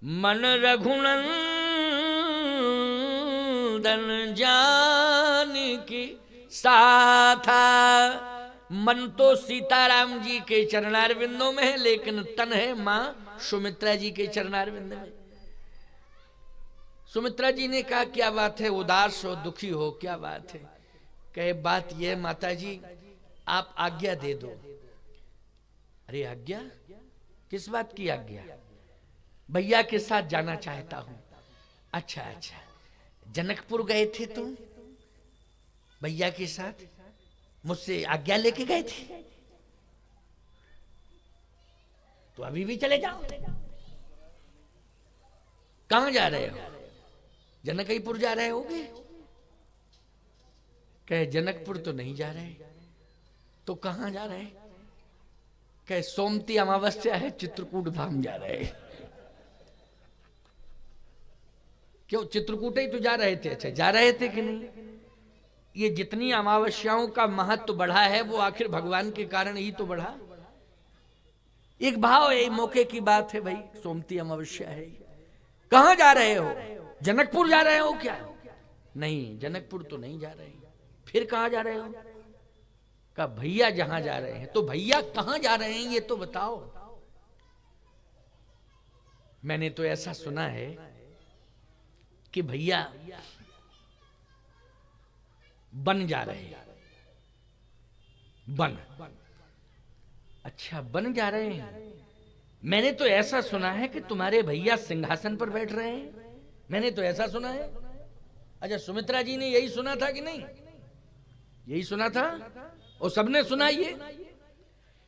मन रघुनंदन जानकी साथा। मन तो सीताराम जी के चरणारविंदों में है, लेकिन तन है मां सुमित्रा जी के चरणारविंद में। सुमित्रा जी ने कहा क्या बात है, उदास हो, दुखी हो, क्या बात है? कहे बात यह माता जी, आप आज्ञा दे दो। अरे आज्ञा? किस बात की आज्ञा? भैया के साथ जाना चाहता हूं। अच्छा अच्छा, जनकपुर गए थे तुम भैया के साथ, मुझसे आज्ञा लेके गए थे, तो अभी भी चले जाओ। कहां जा रहे हो? जनकपुर जा रहे होगे। कहे जनकपुर तो नहीं जा रहे। तो कहां जा रहे? कहे सोमती अमावस्या है, चित्रकूट धाम जा रहे। क्यों, चित्रकूट ही तो जा रहे थे? अच्छा, जा रहे थे कि नहीं? ये जितनी अमावस्याओं का महत्व बढ़ा है वो आखिर भगवान के कारण ही तो बढ़ा। एक भाव है, मौके की बात है भाई, सोमती अमावस्या है। कहां जा रहे हो? जनकपुर जा रहे हो क्या? नहीं, जनकपुर तो नहीं जा रहे। फिर कहां जा रहे हो? कहा भैया जहां जा रहे हैं। तो भैया कहां जा रहे हैं ये तो बताओ। मैंने तो ऐसा सुना है कि भैया बन जा रहे हैं। बन? अच्छा, बन जा रहे हैं। मैंने तो ऐसा सुना है कि तुम्हारे भैया सिंहासन पर बैठ रहे हैं। मैंने तो ऐसा सुना है। अच्छा, सुमित्रा जी ने यही सुना था कि नहीं? यही सुना था, और सबने सुना ये।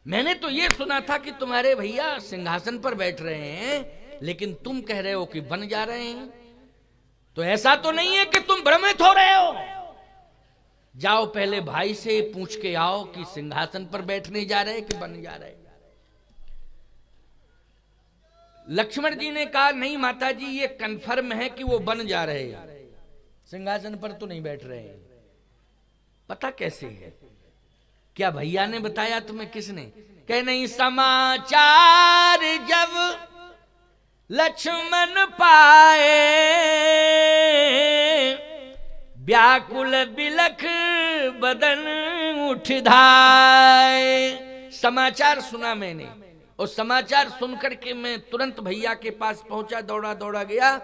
मैंने तो ये सुना था कि तुम्हारे भैया सिंहासन पर बैठ रहे हैं, लेकिन तुम कह रहे हो कि बन जा रहे हैं। तो ऐसा तो नहीं है कि तुम भ्रमित हो रहे हो? जाओ पहले भाई से पूछ के आओ कि सिंहासन पर बैठने जा रहे कि बन जा रहे। लक्ष्मण जी ने कहा नहीं माता जी, ये कंफर्म है कि वो बन जा रहे हैं, सिंहासन पर तो नहीं बैठ रहे हैं। पता कैसे है? क्या भैया ने बताया तुम्हें? किसने? कह नहीं, समाचार जब लक्ष्मण पाए, व्याकुल बिलख बदन उठ धाए। समाचार सुना मैंने, और समाचार सुनकर के मैं तुरंत भैया के पास पहुंचा, दौड़ा दौड़ा गया।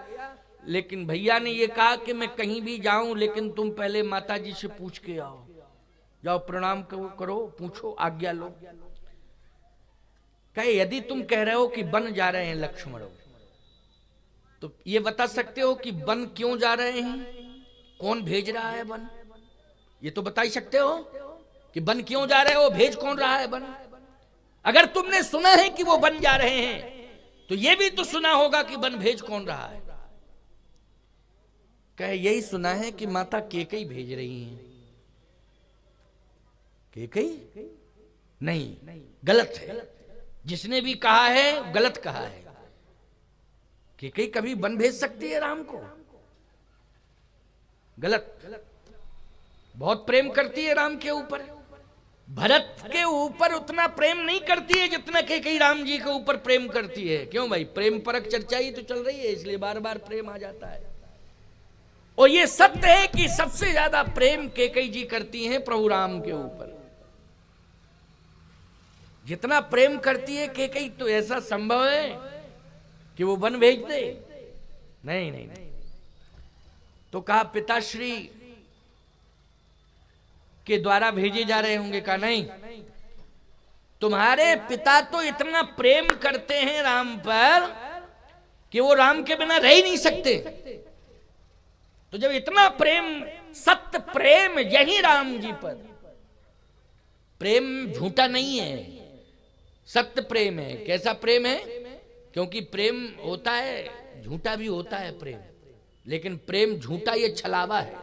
लेकिन भैया ने ये कहा कि मैं कहीं भी जाऊं, लेकिन तुम पहले माता जी से पूछ के आओ। जाओ प्रणाम करो, पूछो, आज्ञा लो। कहे यदि तुम कह रहे हो कि बन जा रहे हैं लक्ष्मण, तो ये बता सकते हो कि बन क्यों जा रहे हैं? कौन भेज रहा है बन? ये तो बता ही सकते हो कि बन क्यों जा रहे हो, भेज कौन रहा है बन। अगर तुमने सुना है कि वो बन जा रहे हैं, तो ये भी तो सुना होगा कि बन भेज कौन रहा है। कहे यही सुना है कि माता केकई भेज रही हैं। केकई? नहीं, गलत है। जिसने भी कहा है गलत कहा है। केकई कभी बन भेज सकती है राम को? गलत। बहुत प्रेम करती है राम के ऊपर। भरत के ऊपर उतना प्रेम नहीं करती है जितना केकई राम जी के ऊपर प्रेम करती है। क्यों भाई? प्रेम परक चर्चा ही तो चल रही है, इसलिए बार बार प्रेम आ जाता है। और ये सत्य है कि सबसे ज्यादा प्रेम केकई जी करती हैं प्रभु राम के ऊपर। जितना प्रेम करती है केकई, तो ऐसा संभव है कि वो वन भेज दे? नहीं नहीं नहीं। तो कहा पिताश्री के द्वारा भेजे जा रहे होंगे। कहा नहीं, तुम्हारे पिता तो इतना प्रेम करते हैं राम पर कि वो राम के बिना रह ही नहीं सकते। तो जब इतना प्रेम, सत्य प्रेम यही राम जी पर, प्रेम झूठा नहीं है, सत्य प्रेम है। कैसा प्रेम है? क्योंकि प्रेम होता है, झूठा भी होता है प्रेम, लेकिन प्रेम झूठा ये छलावा है।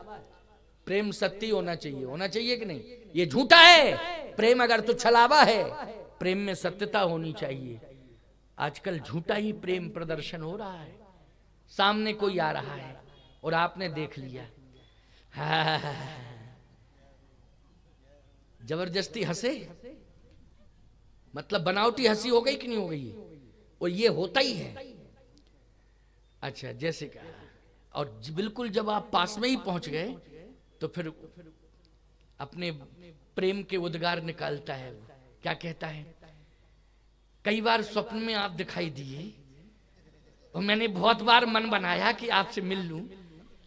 प्रेम सत्य होना चाहिए, होना चाहिए कि नहीं? ये झूठा है प्रेम, अगर तो छलावा है। प्रेम में सत्यता होनी चाहिए। आजकल झूठा ही प्रेम प्रदर्शन हो रहा है। सामने कोई आ रहा है और आपने देख लिया, जबरदस्ती हंसे, मतलब बनावटी हंसी हो गई कि नहीं हो गई? और ये होता ही है। अच्छा, जैसे कहा। और बिल्कुल जब आप पास में ही पहुंच गए तो फिर अपने प्रेम के उद्गार निकालता है। क्या कहता है? कई बार स्वप्न में आप दिखाई दिए और मैंने बहुत बार मन बनाया कि आपसे मिल लूं,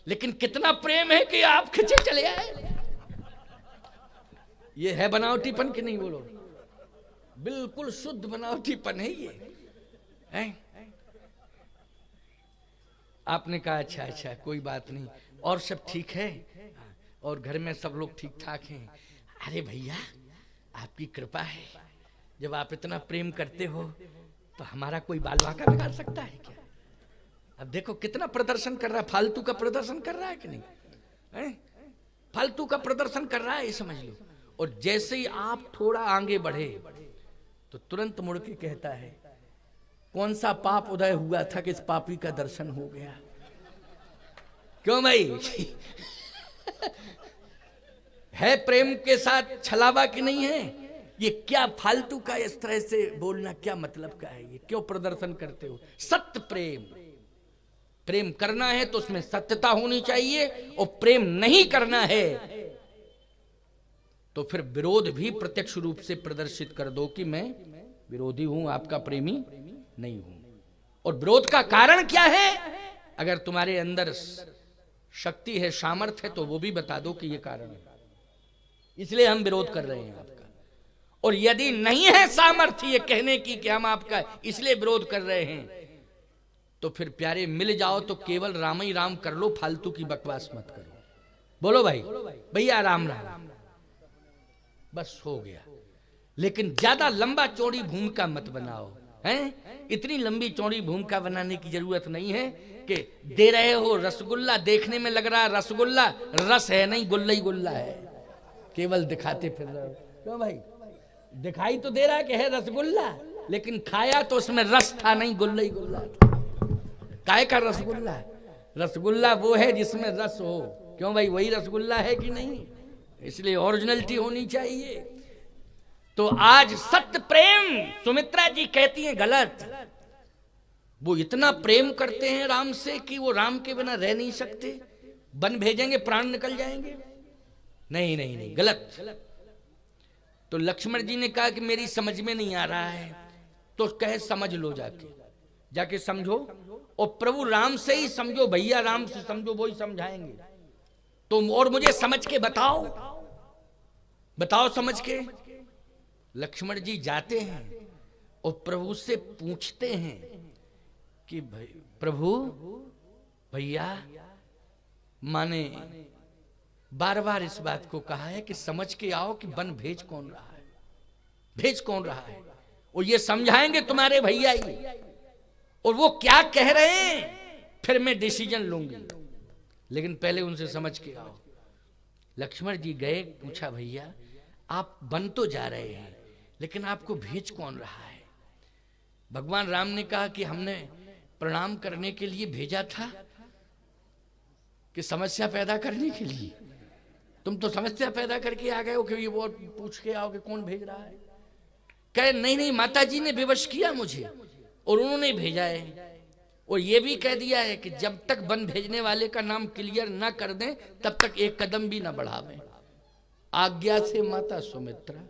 लेकिन कितना प्रेम है कि आप खिंचे चले आए। ये है बनावटीपन कि नहीं? बोलो। बिल्कुल शुद्ध बनावटीपन है ये है? आपने कहा अच्छा अच्छा कोई बात नहीं, और सब ठीक है, और घर में सब लोग ठीक ठाक हैं। अरे भैया आपकी कृपा है, जब आप इतना प्रेम करते हो तो हमारा कोई बाल बांका बिगाड़ सकता है क्या? अब देखो कितना प्रदर्शन कर रहा है, फालतू का प्रदर्शन कर रहा है कि नहीं है? फालतू का प्रदर्शन कर रहा है, ये समझ लो। और जैसे ही आप थोड़ा आगे बढ़े तो तुरंत मुड़ के कहता है, कौन सा पाप उदय हुआ था कि इस पापी का दर्शन हो गया? क्यों भाई? है प्रेम के साथ छलावा कि नहीं है? ये क्या फालतू का इस तरह से बोलना क्या मतलब का है? ये क्यों प्रदर्शन करते हो? सत्य प्रेम करना है तो उसमें सत्यता होनी चाहिए, और प्रेम नहीं करना है तो फिर विरोध भी प्रत्यक्ष रूप से प्रदर्शित कर दो कि मैं विरोधी हूं, आपका प्रेमी नहीं हूं। और विरोध का कारण क्या है? अगर तुम्हारे अंदर शक्ति है, सामर्थ्य है, तो वो भी बता दो कि ये कारण है, इसलिए हम विरोध कर रहे हैं आपका। और यदि नहीं है सामर्थ्य ये कहने की कि हम आपका इसलिए विरोध कर रहे हैं, तो फिर प्यारे मिल जाओ तो केवल राम ही राम कर लो, फालतू की बकवास मत करो। बोलो भाई, भैया राम राम, बस हो गया। लेकिन ज्यादा लंबा चौड़ी भूमिका मत बनाओ, हैं? इतनी लंबी चौड़ी भूमिका बनाने की जरूरत नहीं है कि दे रहे हो रसगुल्ला, देखने में लग रहा है रसगुल्ला, रस है नहीं, गुल्ला ही गुल्ला है, केवल दिखाते फिर रहे हो। क्यों भाई? दिखाई तो दे रहा है कि है रसगुल्ला, लेकिन खाया तो उसमें रस था नहीं, गुल्ला ही गुल्ला था। काय का रसगुल्ला? रसगुल्ला वो है जिसमें रस हो। क्यों भाई? वही रसगुल्ला है कि नहीं? इसलिए ओरिजिनलिटी होनी चाहिए। तो आज सत्य प्रेम, सुमित्रा जी कहती हैं गलत। वो इतना प्रेम करते हैं राम से कि वो राम के बिना रह नहीं सकते, बन भेजेंगे प्राण निकल जाएंगे। नहीं नहीं नहीं, गलत। तो लक्ष्मण जी ने कहा कि मेरी समझ में नहीं आ रहा है, तो कहे समझ लो, जाके समझो, और प्रभु राम से ही समझो, भैया राम से समझो, वो ही समझाएंगे। तुम और मुझे समझ के बताओ समझ के। लक्ष्मण जी जाते हैं और प्रभु से पूछते हैं कि भाई प्रभु, भैया माने बार बार इस बात को कहा है कि समझ के आओ कि वन भेज कौन रहा है, और ये समझाएंगे तुम्हारे भैया ही, और वो क्या कह रहे हैं फिर मैं डिसीजन लूंगी, लेकिन पहले उनसे समझ के आओ। लक्ष्मण जी गए, पूछा भैया आप वन तो जा रहे हैं, लेकिन आपको भेज कौन रहा है? भगवान राम ने कहा कि हमने प्रणाम करने के लिए भेजा था कि समस्या पैदा करने के लिए? तुम तो समस्या पैदा करके आ गए हो कि ये वो पूछ के आओ कि कौन भेज रहा है। कहे नहीं माता जी ने विवश किया मुझे और उन्होंने भेजा है, और ये भी कह दिया है कि जब तक वन भेजने वाले का नाम क्लियर ना कर दें तब तक एक कदम भी ना बढ़ावें। आज्ञा से माता सुमित्रा,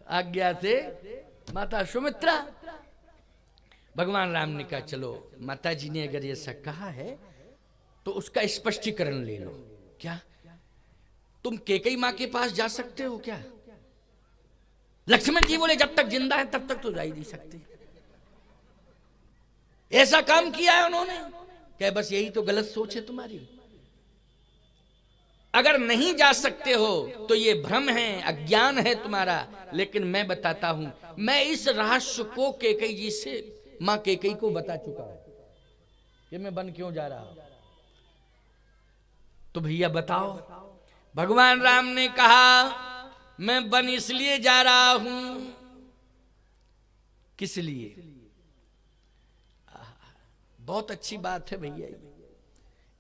आज्ञा से माता सुमित्रा। भगवान राम ने कहा चलो माता जी ने अगर ऐसा कहा है तो उसका स्पष्टीकरण ले लो। क्या तुम कैकेयी मां के पास जा सकते हो क्या? लक्ष्मण जी बोले जब तक जिंदा है तब तक तो जा ही नहीं सकते। ऐसा काम किया है उन्होंने? क्या बस यही तो गलत सोच है तुम्हारी? अगर नहीं जा सकते हो तो ये भ्रम है, अज्ञान है तुम्हारा। लेकिन मैं बताता हूं, मैं इस रहस्य को कैकेयी जी से, मां कैकेयी को बता चुका हूं कि मैं वन क्यों जा रहा हूं। तो भैया बताओ। भगवान राम ने कहा मैं वन इसलिए जा रहा हूं। किस लिए? बहुत अच्छी बात है भैया।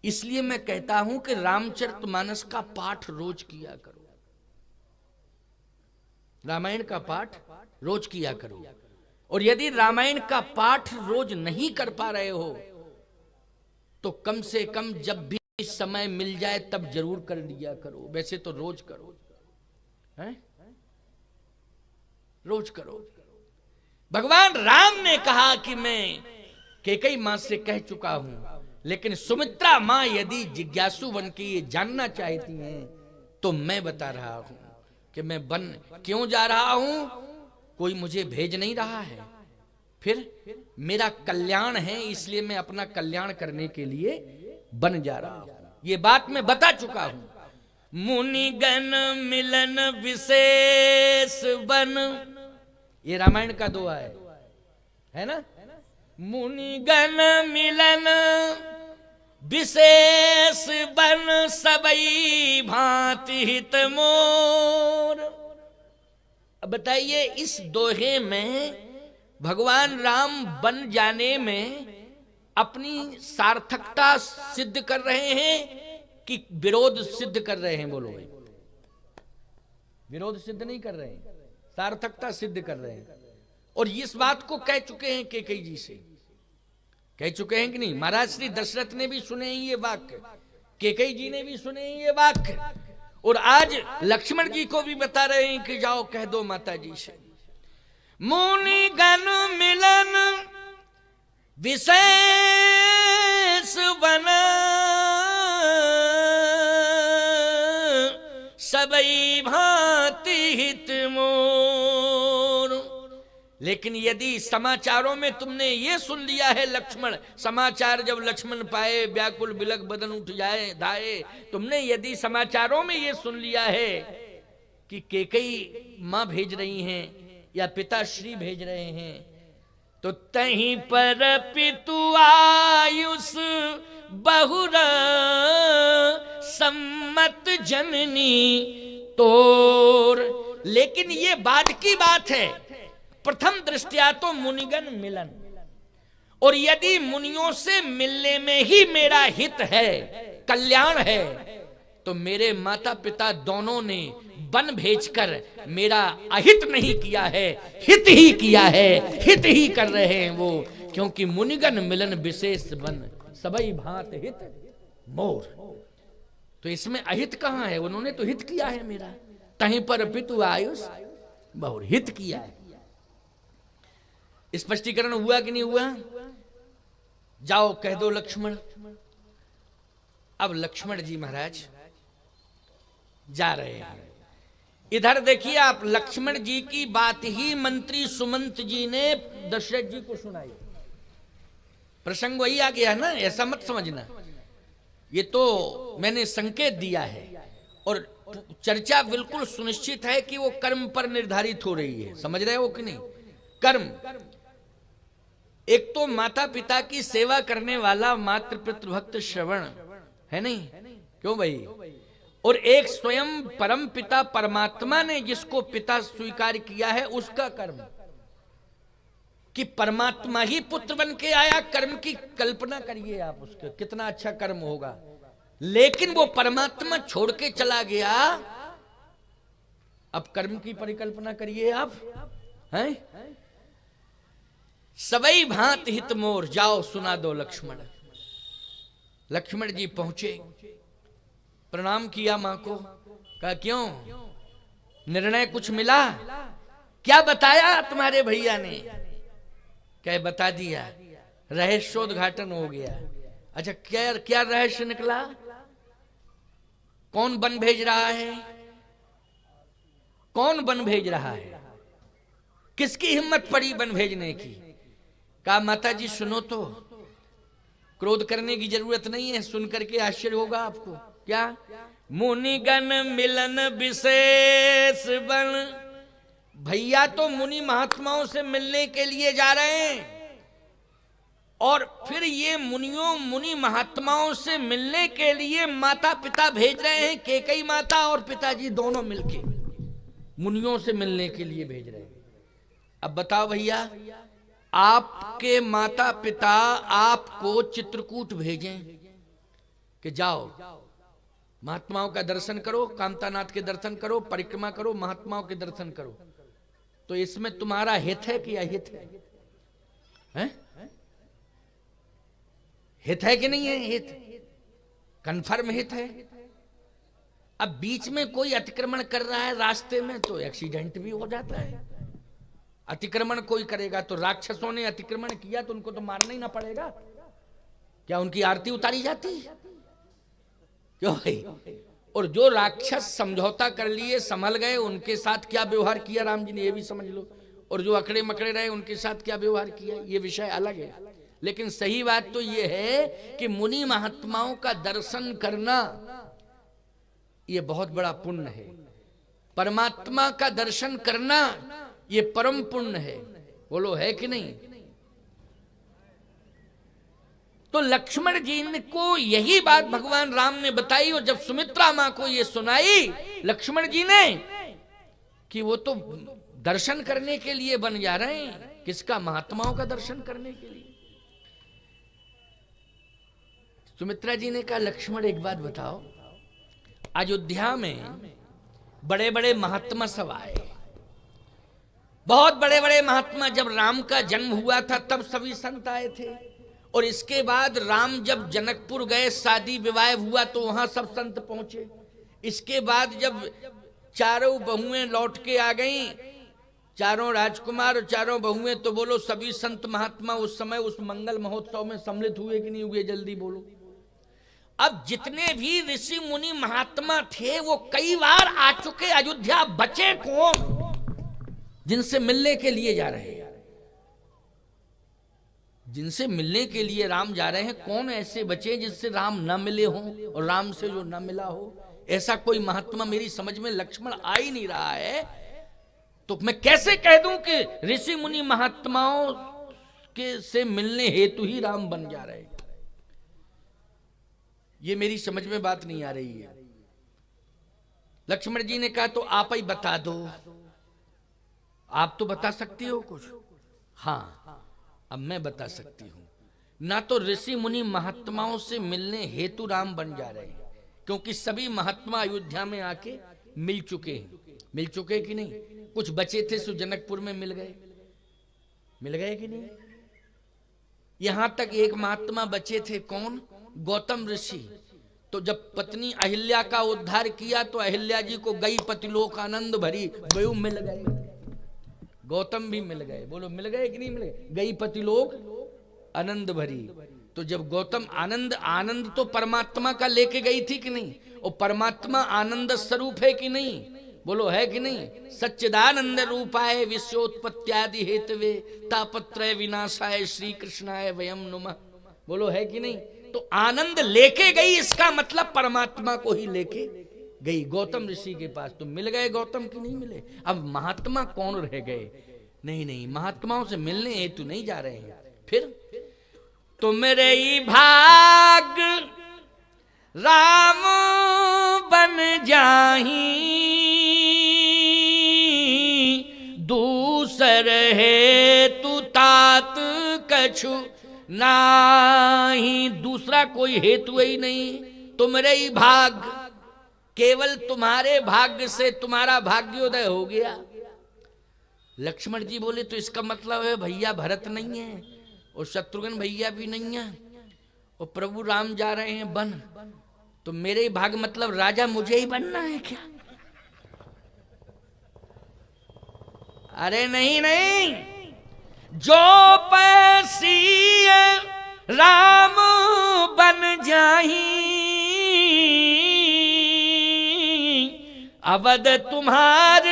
इसलिए मैं कहता हूं कि रामचरितमानस का पाठ रोज किया करो, रामायण का पाठ रोज किया करो। और यदि रामायण का पाठ रोज नहीं कर पा रहे हो तो कम से कम जब भी समय मिल जाए तब जरूर कर लिया करो। वैसे तो रोज करो, हैं? रोज करो। भगवान राम ने कहा कि मैं कैकेयी मां से कह चुका हूं, लेकिन सुमित्रा मां यदि जिज्ञासु बन के ये जानना चाहती हैं तो मैं बता रहा हूं कि मैं वन क्यों जा रहा हूं। कोई मुझे भेज नहीं रहा है, फिर मेरा कल्याण है, इसलिए मैं अपना कल्याण करने के लिए वन जा रहा हूं। ये बात मैं बता चुका हूं। मुनिगण मिलन विशेष वन, ये रामायण का दोहा है ना। मुनिगण मिलन विशेष वन, सबई भांति हित मोर। अब बताइए इस दोहे में भगवान राम वन जाने में अपनी सार्थकता सिद्ध कर रहे हैं कि विरोध सिद्ध कर रहे हैं? बोलो भाई। विरोध सिद्ध नहीं कर रहे हैं, सार्थकता सिद्ध कर रहे हैं। और इस बात को कह चुके हैं कैकेयी जी से, कह चुके हैं कि नहीं? महाराज श्री दशरथ ने भी सुने ये वाक्य, कैकेयी जी ने भी सुने ये वाक्य, और आज लक्ष्मण जी को भी बता रहे हैं कि जाओ कह दो माता जी से। मुनिगण मिलन विशेष वन, सबई भांति हित मोर। लेकिन यदि समाचारों में तुमने ये सुन लिया है लक्ष्मण, समाचार जब लक्ष्मण पाए व्याकुल बिलक बदन उठ जाए धाये, तुमने यदि समाचारों में ये सुन लिया है कि कैकेयी मां भेज रही हैं या पिताश्री भेज रहे हैं, तो तहीं पर पितु आयुष बहुरा सम्मत जननी तोर। लेकिन ये बाद की बात है, प्रथम दृष्टया तो मुनिगण मिलन, और यदि मुनियों से मिलने में ही मेरा हित है, कल्याण है, तो मेरे माता पिता दोनों ने वन भेजकर मेरा अहित नहीं किया है, हित ही किया है, हित ही कर रहे हैं वो। क्योंकि मुनिगण मिलन विशेष वन, सबई भांत हित मोर। तो इसमें अहित कहां है? उन्होंने तो हित किया है मेरा। तहीं पर पितु आयुष बहुर, हित किया है। स्पष्टीकरण हुआ कि नहीं हुआ? जाओ कह दो लक्ष्मण। अब लक्ष्मण जी महाराज जा रहे हैं। इधर देखिए आप, लक्ष्मण जी की बात ही मंत्री सुमंत जी ने दशरथ जी को सुनाई। प्रसंग वही आ गया ना, ऐसा मत समझना। ये तो मैंने संकेत दिया है, और चर्चा बिल्कुल सुनिश्चित है कि वो कर्म पर निर्धारित हो रही है। समझ रहे हो कि नहीं? कर्म, एक तो माता पिता की सेवा करने वाला मातृ पितृभक्त श्रवण है नहीं, क्यों भाई? और एक स्वयं परम पिता परमात्मा ने जिसको पिता स्वीकार किया है उसका कर्म, कि परमात्मा ही पुत्र बन के आया। कर्म की कल्पना करिए आप, उसके कितना अच्छा कर्म होगा। लेकिन वो परमात्मा छोड़ के चला गया। अब कर्म की परिकल्पना करिए आप, हैं? सबई भांत हित मोर, जाओ सुना दो लक्ष्मण। लक्ष्मण जी पहुंचे, प्रणाम किया मां को, कहा क्यों, निर्णय कुछ मिला? क्या बताया तुम्हारे भैया ने? क्या बता दिया, रहस्योद्घाटन हो गया। अच्छा, क्या क्या रहस्य निकला? कौन वन भेज रहा है? कौन वन भेज रहा है? किसकी हिम्मत पड़ी वन भेजने की? कहा माता जी सुनो तो, क्रोध करने की जरूरत नहीं है, सुन करके आश्चर्य होगा आपको। क्या? मुनिगण मिलन विशेष वन। भैया तो मुनि महात्माओं से मिलने के लिए जा रहे हैं, और फिर ये मुनि महात्माओं से मिलने के लिए माता पिता भेज रहे हैं। कैकेयी माता और पिताजी दोनों मिलके मुनियों से मिलने के लिए भेज रहे हैं। अब बताओ भैया, आपके माता पिता आपको चित्रकूट भेजें कि जाओ महात्माओं का दर्शन करो, कामतानाथ के दर्शन करो, परिक्रमा करो, महात्माओं के दर्शन करो, तो इसमें तुम्हारा हित है कि अहित है? हैं? हित है कि नहीं है? हित, कन्फर्म हित है। अब बीच में कोई अतिक्रमण कर रहा है रास्ते में तो एक्सीडेंट भी हो जाता है। अतिक्रमण कोई करेगा तो राक्षसों ने अतिक्रमण किया तो उनको तो मारना ही ना पड़ेगा? क्या उनकी आरती उतारी जाती? क्यों भाई? और जो राक्षस समझौता कर लिए, संभल गए, उनके साथ क्या व्यवहार किया राम जी ने, ये भी समझ लो। और जो अकड़े मकड़े रहे उनके साथ क्या व्यवहार किया, ये विषय अलग है। लेकिन सही बात तो ये है कि मुनि महात्माओं का दर्शन करना ये बहुत बड़ा पुण्य है। परमात्मा का दर्शन करना ये परम पुण्य है। बोलो है कि नहीं? तो लक्ष्मण जी को यही बात भगवान राम ने बताई, और जब सुमित्रा मां को ये सुनाई लक्ष्मण जी ने कि वो तो दर्शन करने के लिए बन जा रहे हैं। किसका? महात्माओं का दर्शन करने के लिए। सुमित्रा जी ने कहा, लक्ष्मण एक बात बताओ, अयोध्या में बड़े बड़े महात्मा सब आए, बहुत बड़े बड़े महात्मा। जब राम का जन्म हुआ था तब सभी संत आए थे, और इसके बाद राम जब जनकपुर गए, शादी विवाह हुआ तो वहां सब संत पहुंचे। इसके बाद जब चारों बहुएं लौट के आ गईं, चारों राजकुमार और चारों बहुएं, तो बोलो सभी संत महात्मा उस समय उस मंगल महोत्सव में सम्मिलित हुए कि नहीं हुए? जल्दी बोलो। अब जितने भी ऋषि मुनि महात्मा थे वो कई बार आ चुके अयोध्या, बचे कौन जिनसे मिलने के लिए जा रहे हैं? जिनसे मिलने के लिए राम जा रहे हैं, कौन ऐसे बचे जिससे राम न मिले हों और राम से जो न मिला हो? ऐसा कोई महात्मा मेरी समझ में लक्ष्मण आ ही नहीं रहा है। तो मैं कैसे कह दूं कि ऋषि मुनि महात्माओं के से मिलने हेतु ही राम बन जा रहे हैं? ये मेरी समझ में बात नहीं आ रही है। लक्ष्मण जी ने कहा, तो आप ही बता दो, आप तो बता सकती हो कुछ? हाँ, अब मैं बता सकती हूं। ना तो ऋषि मुनि महात्माओं से मिलने हेतु राम बन जा रहे हैं, क्योंकि सभी महात्मा अयोध्या में आके मिल चुके हैं। मिल चुके कि नहीं? कुछ बचे थे सो जनकपुर में मिल गए। मिल गए कि नहीं? यहां तक एक महात्मा बचे थे, कौन? गौतम ऋषि। तो जब पत्नी अहिल्या का उद्धार किया तो अहिल्या जी को गई पतिलोक आनंद भरी, वह मिल गए। गौतम भी मिल गए। बोलो मिल गए कि नहीं मिल गए? गई पतिलोक आनंद भरी। तो जब गौतम आनंद तो परमात्मा का लेके गई थी कि नहीं? और परमात्मा आनंद स्वरूप है कि नहीं? बोलो है कि नहीं? सच्चिदानंद रूपाय विश्वोत्पत्त्यादि हेतवे तापत्रय विनाशाय श्री कृष्णाय वयम नुमः। बोलो है कि नहीं? तो आनंद लेके गई, इसका मतलब परमात्मा को ही लेके गई गौतम ऋषि के पास। तो मिल गए गौतम की नहीं मिले? अब महात्मा कौन रह गए? नहीं, महात्माओं से मिलने हेतु नहीं जा रहे हैं। फिर तुमरे ही भाग राम बन जाही, दूसर हेतु तात कछु नाही। दूसरा कोई हेतु ही नहीं। तुमरे ही भाग, केवल तुम्हारे भाग्य से तुम्हारा भाग्योदय हो गया। लक्ष्मण जी बोले, तो इसका मतलब है भैया भरत नहीं है और शत्रुघ्न भैया भी नहीं है और प्रभु राम जा रहे हैं बन, तो मेरे ही भाग मतलब राजा मुझे ही बनना है क्या? अरे नहीं, जो पैसी राम बन जाही, अवध तुम्हार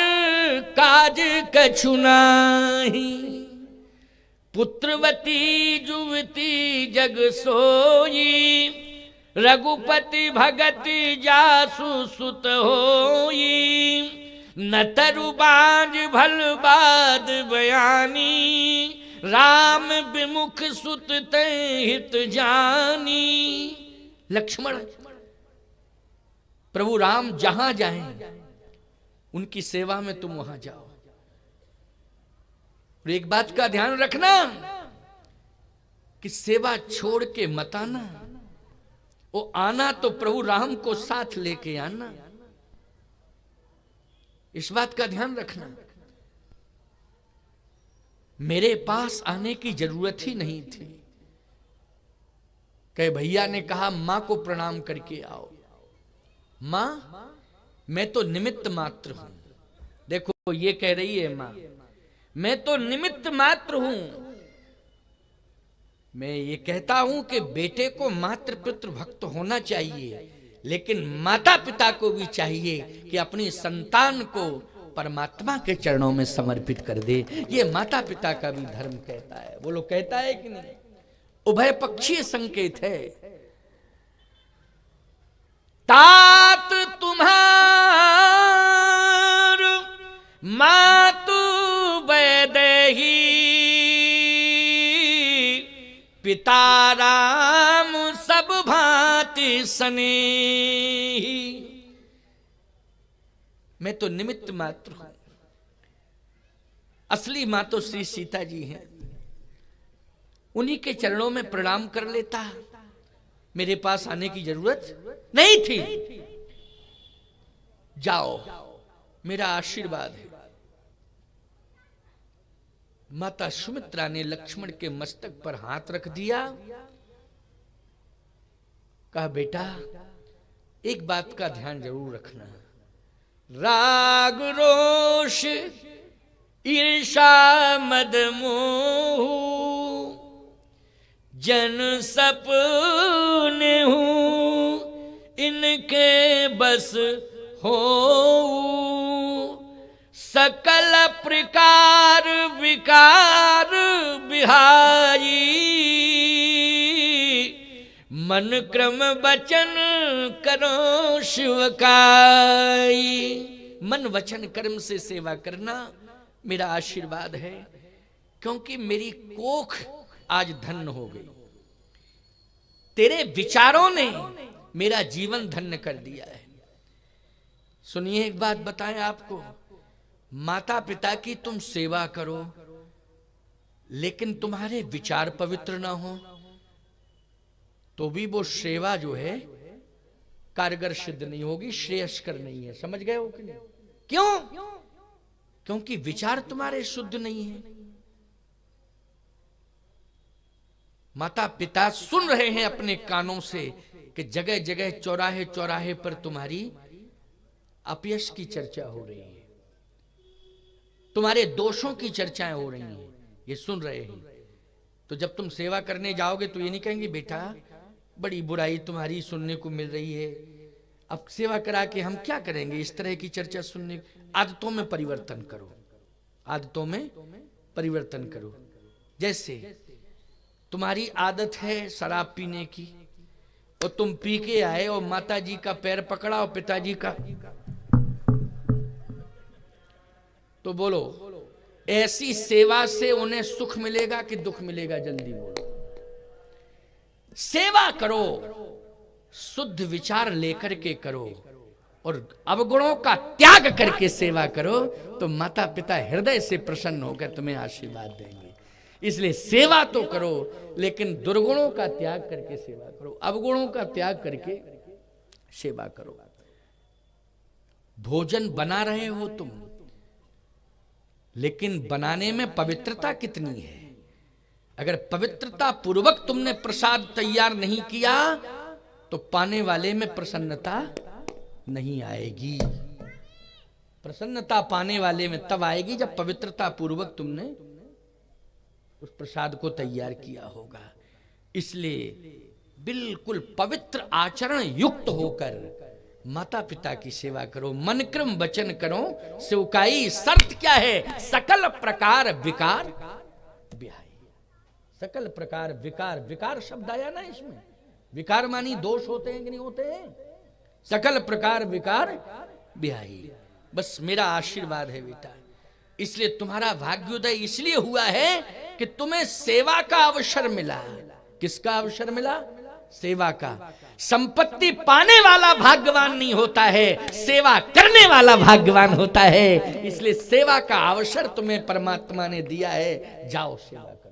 काज कछु नाही। पुत्रवती जुवती जग सोई, रघुपति भगत जासु सुत होई। न तरु बाज भल बाद बयानी, राम विमुख सुत ते हित जानी। लक्ष्मण, प्रभु राम जहां जाएं उनकी सेवा में तुम वहां जाओ। और एक बात का ध्यान रखना कि सेवा छोड़ के मत आना। वो आना तो प्रभु राम को साथ लेके आना, इस बात का ध्यान रखना। मेरे पास आने की जरूरत ही नहीं थी। कहे भैया ने कहा मां को प्रणाम करके आओ। मां मैं तो निमित्त मात्र हूं। देखो ये कह रही है मां, मैं तो निमित्त मात्र हूं। मैं ये कहता हूं कि बेटे को मातृ पितृ भक्त होना चाहिए, लेकिन माता पिता को भी चाहिए कि अपनी संतान को परमात्मा के चरणों में समर्पित कर दे। ये माता पिता का भी धर्म कहता है। वो लोग कहता है कि नहीं, उभय पक्षीय संकेत है। तात तुम्हार मातु वैदेही, पिता राम सब भांति स्नेही। मैं तो निमित्त मात्र हूं। असली मां तो श्री सीता जी हैं। उन्हीं के चरणों में प्रणाम कर लेता, मेरे पास आने की जरूरत नहीं थी। जाओ, मेरा आशीर्वाद है। माता सुमित्रा ने लक्ष्मण के मस्तक पर हाथ रख दिया। कहा बेटा एक बात का ध्यान जरूर रखना, राग रोष ईर्षा मद मोह जन सपने हूं इनके बस हो, सकल प्रकार विकार बिहाई, मन क्रम वचन करो शिवकाई। मन वचन कर्म से सेवा करना मेरा आशीर्वाद है, क्योंकि मेरी कोख आज धन्य हो गई। तेरे विचारों ने मेरा जीवन धन्य कर दिया है। सुनिए एक बात बताएं आपको, माता पिता की तुम सेवा करो, लेकिन तुम्हारे विचार पवित्र ना हो तो भी वो सेवा जो है कारगर सिद्ध नहीं होगी, श्रेयस्कर नहीं है। समझ गए हो कि नहीं? क्यों? क्योंकि विचार तुम्हारे शुद्ध नहीं है। माता पिता सुन रहे हैं अपने कानों से कि जगह जगह चौराहे चौराहे पर तुम्हारी अपयश की चर्चा हो रही है, तुम्हारे दोषों की चर्चाएं हो रही हैं, ये सुन रहे हैं। तो जब तुम सेवा करने जाओगे तो ये नहीं कहेंगे बेटा बड़ी बुराई तुम्हारी सुनने को मिल रही है, अब सेवा करा के हम क्या करेंगे, इस तरह की चर्चा सुनने। आदतों में परिवर्तन करो, आदतों में परिवर्तन करो। जैसे तुम्हारी आदत है शराब पीने की, और तुम पी के आए और माता जी का पैर पकड़ा और पिताजी का, तो बोलो ऐसी सेवा से उन्हें सुख मिलेगा कि दुख मिलेगा? जल्दी बोलो। सेवा करो, शुद्ध विचार लेकर के करो और अवगुणों का त्याग करके सेवा करो, तो माता पिता हृदय से प्रसन्न होकर तुम्हें आशीर्वाद देंगे। इसलिए सेवा तो करो, लेकिन दुर्गुणों का त्याग करके सेवा करो, अवगुणों का त्याग करके सेवा करो। भोजन बना रहे हो तुम, लेकिन बनाने में पवित्रता कितनी है? अगर पवित्रता पूर्वक तुमने प्रसाद तैयार नहीं किया तो पाने वाले में प्रसन्नता नहीं आएगी। प्रसन्नता पाने वाले में तब आएगी जब पवित्रता पूर्वक तुमने उस प्रसाद को तैयार किया होगा। इसलिए बिल्कुल पवित्र आचरण युक्त होकर माता पिता की सेवा करो, मन क्रम वचन करो सेवकाई। शर्त क्या है? सकल प्रकार विकार बिहाई। सकल प्रकार विकार, विकार शब्द आया ना इसमें, विकार मानी दोष होते हैं कि नहीं होते हैं? सकल प्रकार विकार बिहाई। बस मेरा आशीर्वाद है बेटा। इसलिए तुम्हारा भाग्योदय इसलिए हुआ है कि तुम्हें सेवा का अवसर मिला। किसका अवसर मिला? सेवा का। संपत्ति पाने वाला भाग्यवान नहीं होता है, सेवा करने वाला भाग्यवान होता है। इसलिए सेवा का अवसर तुम्हें परमात्मा ने दिया है, जाओ सेवा करो।